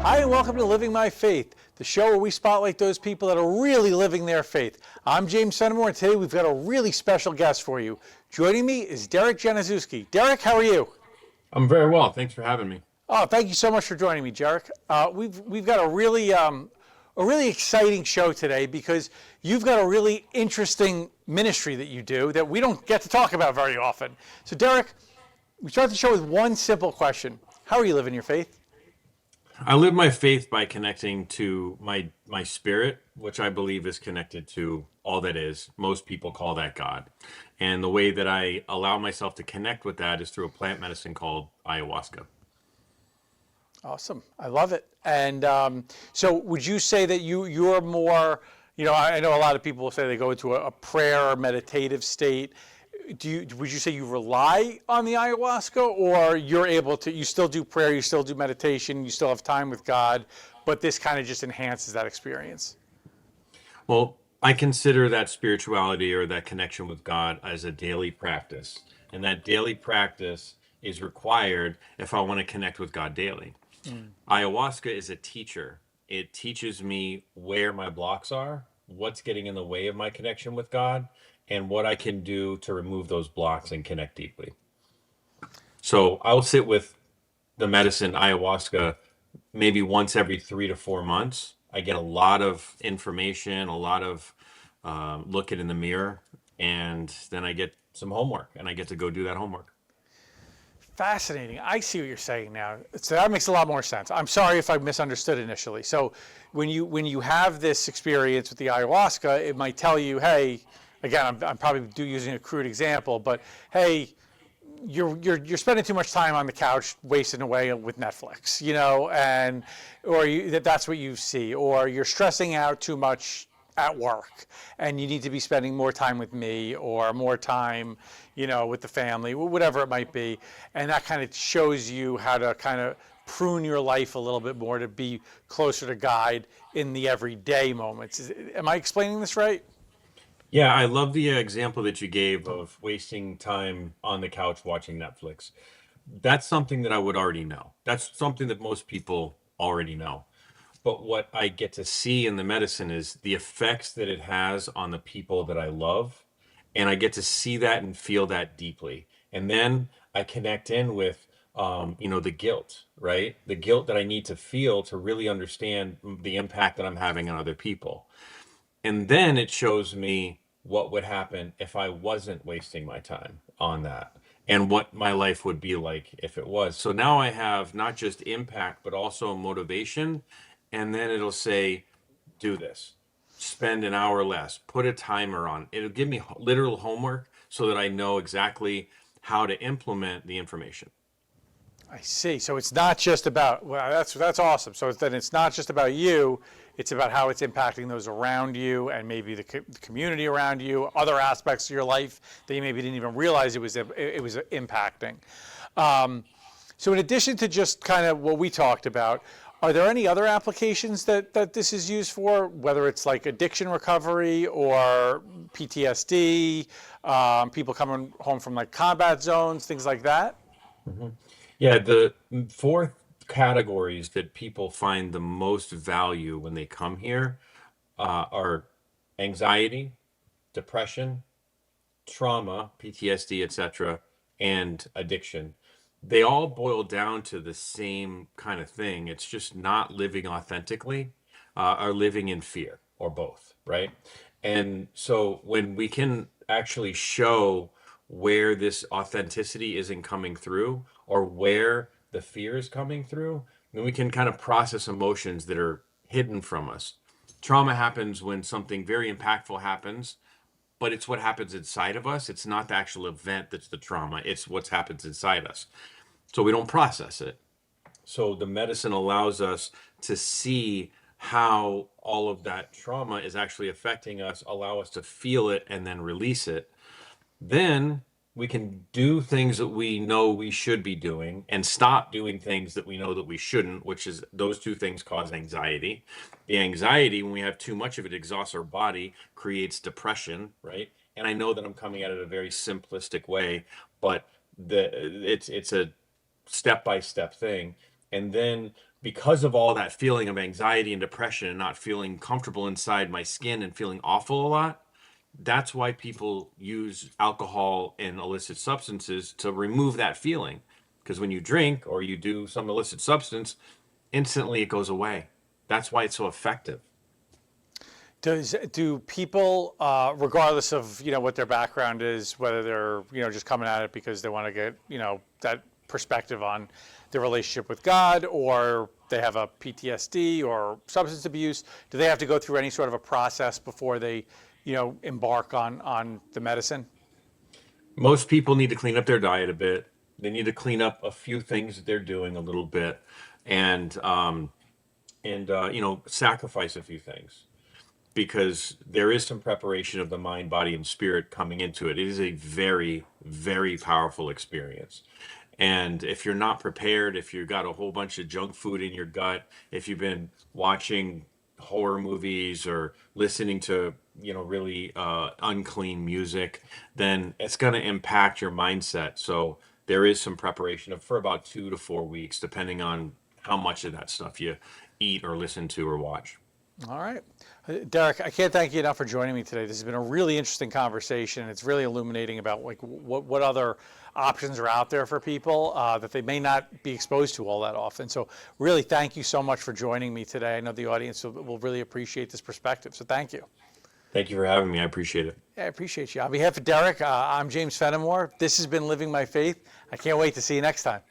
Hi, and welcome to Living My Faith, the show where we spotlight those people that are really living their faith. I'm James Fenimore, and today we've got a really special guest for you. Joining me is Januszewski. Derek, how are you? I'm very well. Thanks for having me. Oh, thank you so much for joining me, Jarek. We've got a really exciting show today because you've got a really interesting ministry that you do that we don't get to talk about very often. So, Derek, we start the show with one simple question: how are you living your faith? I live my faith by connecting to my spirit, which I believe is connected to all that is. Most people call that God. And the way that I allow myself to connect with that is through a plant medicine called ayahuasca. Awesome, I love it. And so, would you say that you're more? I know a lot of people will say they go into a prayer or meditative state. Would you say you rely on the ayahuasca, or you're able to? You still do prayer, you still do meditation, you still have time with God, but this kind of just enhances that experience. Well, I consider that spirituality or that connection with God as a daily practice. And that daily practice is required if I want to connect with God daily. Mm. Ayahuasca is a teacher. It teaches me where my blocks are, what's getting in the way of my connection with God, and what I can do to remove those blocks and connect deeply. So I'll sit with the medicine ayahuasca maybe once every 3 to 4 months. I get a lot of information, a lot of looking in the mirror, and then I get some homework, and I get to go do that homework. Fascinating. I see what you're saying now. So that makes a lot more sense. I'm sorry if I misunderstood initially. So when you have this experience with the ayahuasca, it might tell you, hey, again, I'm probably using a crude example, but hey, you're spending too much time on the couch wasting away with Netflix, and that's what you see, or you're stressing out too much at work and you need to be spending more time with me or more time, with the family, whatever it might be. And that kind of shows you how to kind of prune your life a little bit more to be closer to God in the everyday moments. Am I explaining this right? Yeah, I love the example that you gave of wasting time on the couch watching Netflix. That's something that I would already know. That's something that most people already know. But what I get to see in the medicine is the effects that it has on the people that I love. And I get to see that and feel that deeply. And then I connect in with, the guilt, right? The guilt that I need to feel to really understand the impact that I'm having on other people. And then it shows me what would happen if I wasn't wasting my time on that and what my life would be like if it was. So now I have not just impact, but also motivation. And then it'll say, do this, spend an hour less, put a timer on. It'll give me literal homework so that I know exactly how to implement the information. I see. So it's not just about, well, that's awesome. So then it's not just about you, it's about how it's impacting those around you and maybe the community around you, other aspects of your life that you maybe didn't even realize it was impacting. Um, so in addition to just kind of what we talked about, are there any other applications that this is used for, whether it's like addiction recovery or PTSD, people coming home from like combat zones, things like that? Mhm. Yeah, the four categories that people find the most value when they come here are anxiety, depression, trauma, PTSD, etc., and addiction. They all boil down to the same kind of thing. It's just not living authentically or living in fear or both, right? And so when we can actually show where this authenticity isn't coming through or where the fear is coming through, then we can kind of process emotions that are hidden from us. Trauma happens when something very impactful happens, but it's what happens inside of us. It's not the actual event that's the trauma. It's what happens inside us. So we don't process it. So the medicine allows us to see how all of that trauma is actually affecting us, allow us to feel it and then release it. Then we can do things that we know we should be doing and stop doing things that we know that we shouldn't, which is those two things cause anxiety. The anxiety, when we have too much of it, exhausts our body, creates depression, right? And I know that I'm coming at it a very simplistic way, but it's a step by step thing. And then because of all that feeling of anxiety and depression and not feeling comfortable inside my skin and feeling awful a lot, that's why people use alcohol and illicit substances to remove that feeling. Because when you drink or you do some illicit substance, instantly it goes away. That's why it's so effective. Do people, regardless of what their background is, whether they're just coming at it because they want to get that perspective on their relationship with God, or they have a PTSD or substance abuse, do they have to go through any sort of a process before they embark on the medicine? Most people need to clean up their diet a bit. They need to clean up a few things that they're doing a little bit, and sacrifice a few things, because there is some preparation of the mind, body, and spirit coming into it. It is a very, very powerful experience. And if you're not prepared, if you've got a whole bunch of junk food in your gut, if you've been watching horror movies or listening to, really unclean music, then it's going to impact your mindset. So there is some preparation for about 2 to 4 weeks, depending on how much of that stuff you eat or listen to or watch. All right. Derek, I can't thank you enough for joining me today. This has been a really interesting conversation. It's really illuminating about what other options are out there for people that they may not be exposed to all that often. So really thank you so much for joining me today. I know the audience will really appreciate this perspective. So thank you. Thank you for having me. I appreciate it. Yeah, I appreciate you. On behalf of Derek, I'm James Fenimore. This has been Living My Faith. I can't wait to see you next time.